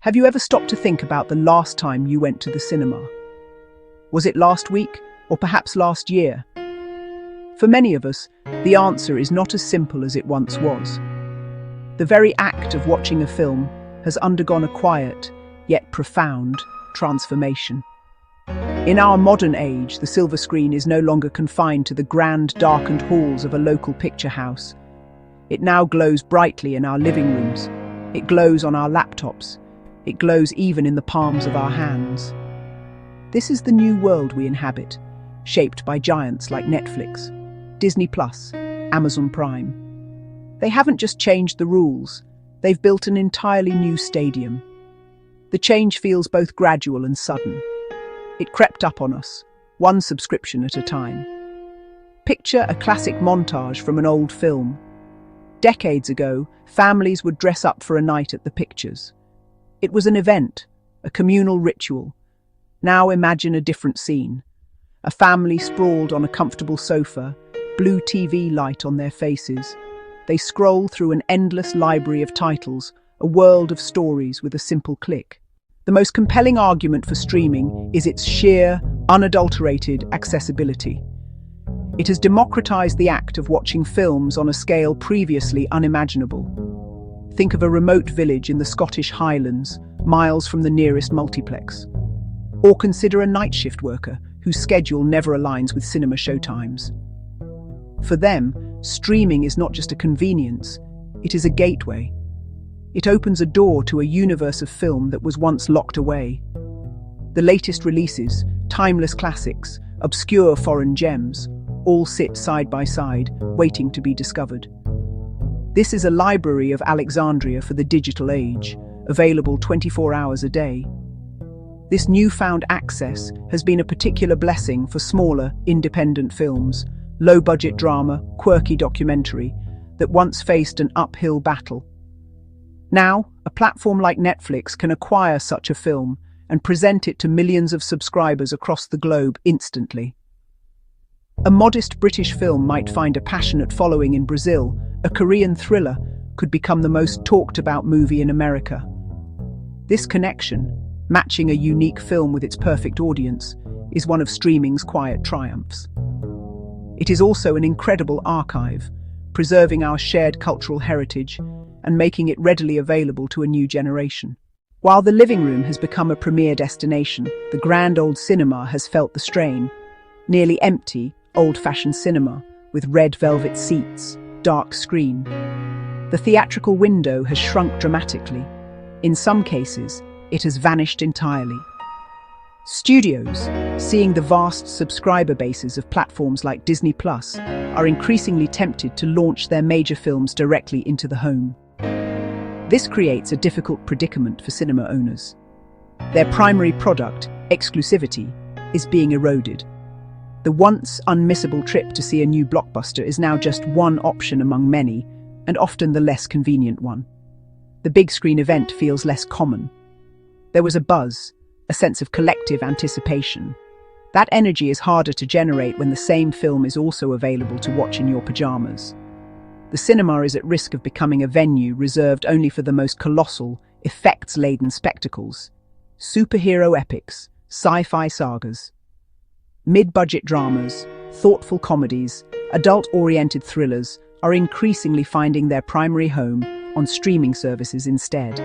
Have you ever stopped to think about the last time you went to the cinema? Was it last week or perhaps last year? For many of us, the answer is not as simple as it once was. The very act of watching a film has undergone a quiet, yet profound, transformation. In our modern age, the silver screen is no longer confined to the grand, darkened halls of a local picture house. It now glows brightly in our living rooms. It glows on our laptops. It glows even in the palms of our hands. This is the new world we inhabit, shaped by giants like Netflix, Disney+, Amazon Prime. They haven't just changed the rules, they've built an entirely new stadium. The change feels both gradual and sudden. It crept up on us, one subscription at a time. Picture a classic montage from an old film. Decades ago, families would dress up for a night at the pictures. It was an event, a communal ritual. Now imagine a different scene. A family sprawled on a comfortable sofa, blue TV light on their faces. They scroll through an endless library of titles, a world of stories with a simple click. The most compelling argument for streaming is its sheer, unadulterated accessibility. It has democratized the act of watching films on a scale previously unimaginable. Think of a remote village in the Scottish Highlands, miles from the nearest multiplex. Or consider a night shift worker whose schedule never aligns with cinema showtimes. For them, streaming is not just a convenience, it is a gateway. It opens a door to a universe of film that was once locked away. The latest releases, timeless classics, obscure foreign gems, all sit side by side, waiting to be discovered. This is a library of Alexandria for the digital age, available 24 hours a day. This newfound access has been a particular blessing for smaller, independent films, low-budget drama, quirky documentary, that once faced an uphill battle. Now, a platform like Netflix can acquire such a film and present it to millions of subscribers across the globe instantly. A modest British film might find a passionate following in Brazil. A Korean thriller could become the most talked-about movie in America. This connection, matching a unique film with its perfect audience, is one of streaming's quiet triumphs. It is also an incredible archive, preserving our shared cultural heritage and making it readily available to a new generation. While the living room has become a premier destination, the grand old cinema has felt the strain. Nearly empty, old-fashioned cinema with red velvet seats, dark screen. The theatrical window has shrunk dramatically. In some cases, it has vanished entirely. Studios, seeing the vast subscriber bases of platforms like Disney+, are increasingly tempted to launch their major films directly into the home. This creates a difficult predicament for cinema owners. Their primary product, exclusivity, is being eroded. The once unmissable trip to see a new blockbuster is now just one option among many, and often the less convenient one. The big screen event feels less common. There was a buzz, a sense of collective anticipation. That energy is harder to generate when the same film is also available to watch in your pajamas. The cinema is at risk of becoming a venue reserved only for the most colossal, effects-laden spectacles. Superhero epics, sci-fi sagas, mid-budget dramas, thoughtful comedies, adult-oriented thrillers are increasingly finding their primary home on streaming services instead.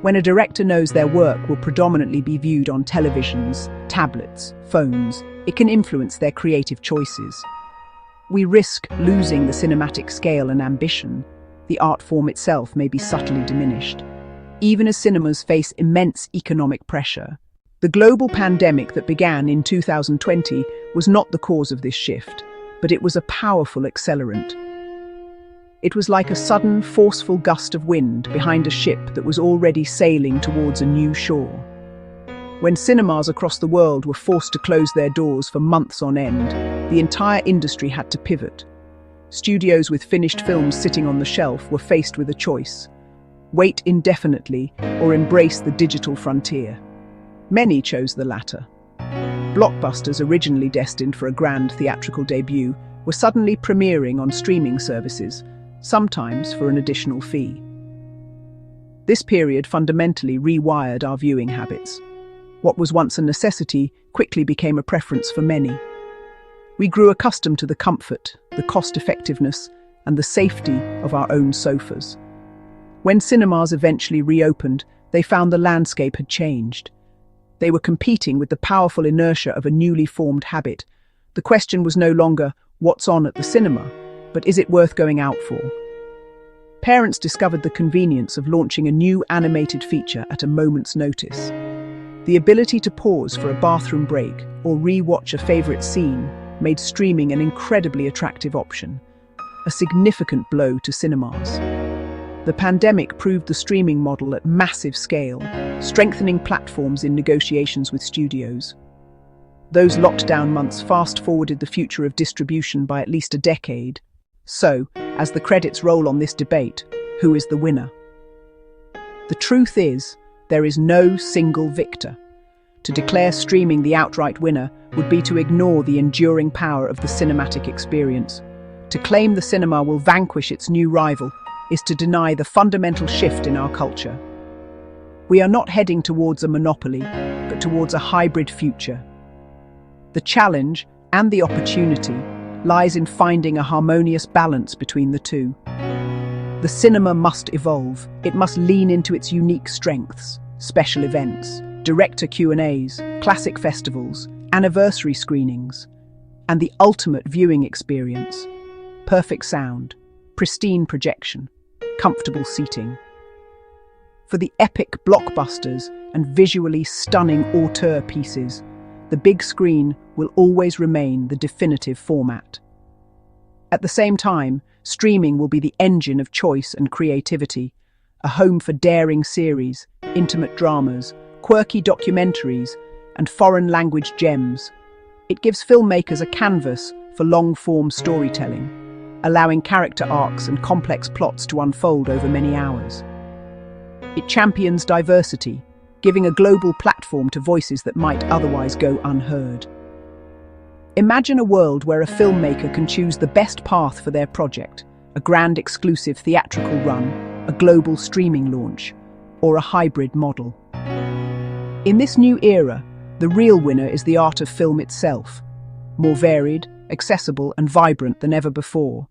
When a director knows their work will predominantly be viewed on televisions, tablets, phones, it can influence their creative choices. We risk losing the cinematic scale and ambition. The art form itself may be subtly diminished. Even as cinemas face immense economic pressure, the global pandemic that began in 2020 was not the cause of this shift, but it was a powerful accelerant. It was like a sudden, forceful gust of wind behind a ship that was already sailing towards a new shore. When cinemas across the world were forced to close their doors for months on end, the entire industry had to pivot. Studios with finished films sitting on the shelf were faced with a choice: wait indefinitely or embrace the digital frontier. Many chose the latter. Blockbusters originally destined for a grand theatrical debut were suddenly premiering on streaming services, sometimes for an additional fee. This period fundamentally rewired our viewing habits. What was once a necessity quickly became a preference for many. We grew accustomed to the comfort, the cost-effectiveness, and the safety of our own sofas. When cinemas eventually reopened, they found the landscape had changed. They were competing with the powerful inertia of a newly formed habit. The question was no longer, what's on at the cinema, but is it worth going out for? Parents discovered the convenience of launching a new animated feature at a moment's notice. The ability to pause for a bathroom break or re-watch a favorite scene made streaming an incredibly attractive option, a significant blow to cinemas. The pandemic proved the streaming model at massive scale, strengthening platforms in negotiations with studios. Those lockdown months fast-forwarded the future of distribution by at least a decade. So, as the credits roll on this debate, who is the winner? The truth is, there is no single victor. To declare streaming the outright winner would be to ignore the enduring power of the cinematic experience. To claim the cinema will vanquish its new rival is to deny the fundamental shift in our culture. We are not heading towards a monopoly, but towards a hybrid future. The challenge and the opportunity lies in finding a harmonious balance between the two. The cinema must evolve. It must lean into its unique strengths, special events, director Q&As, classic festivals, anniversary screenings, and the ultimate viewing experience: perfect sound, pristine projection, comfortable seating. For the epic blockbusters and visually stunning auteur pieces, the big screen will always remain the definitive format. At the same time, streaming will be the engine of choice and creativity, a home for daring series, intimate dramas, quirky documentaries, and foreign language gems. It gives filmmakers a canvas for long-form storytelling, allowing character arcs and complex plots to unfold over many hours. It champions diversity, giving a global platform to voices that might otherwise go unheard. Imagine a world where a filmmaker can choose the best path for their project: a grand exclusive theatrical run, a global streaming launch, or a hybrid model. In this new era, the real winner is the art of film itself, more varied, accessible, and vibrant than ever before.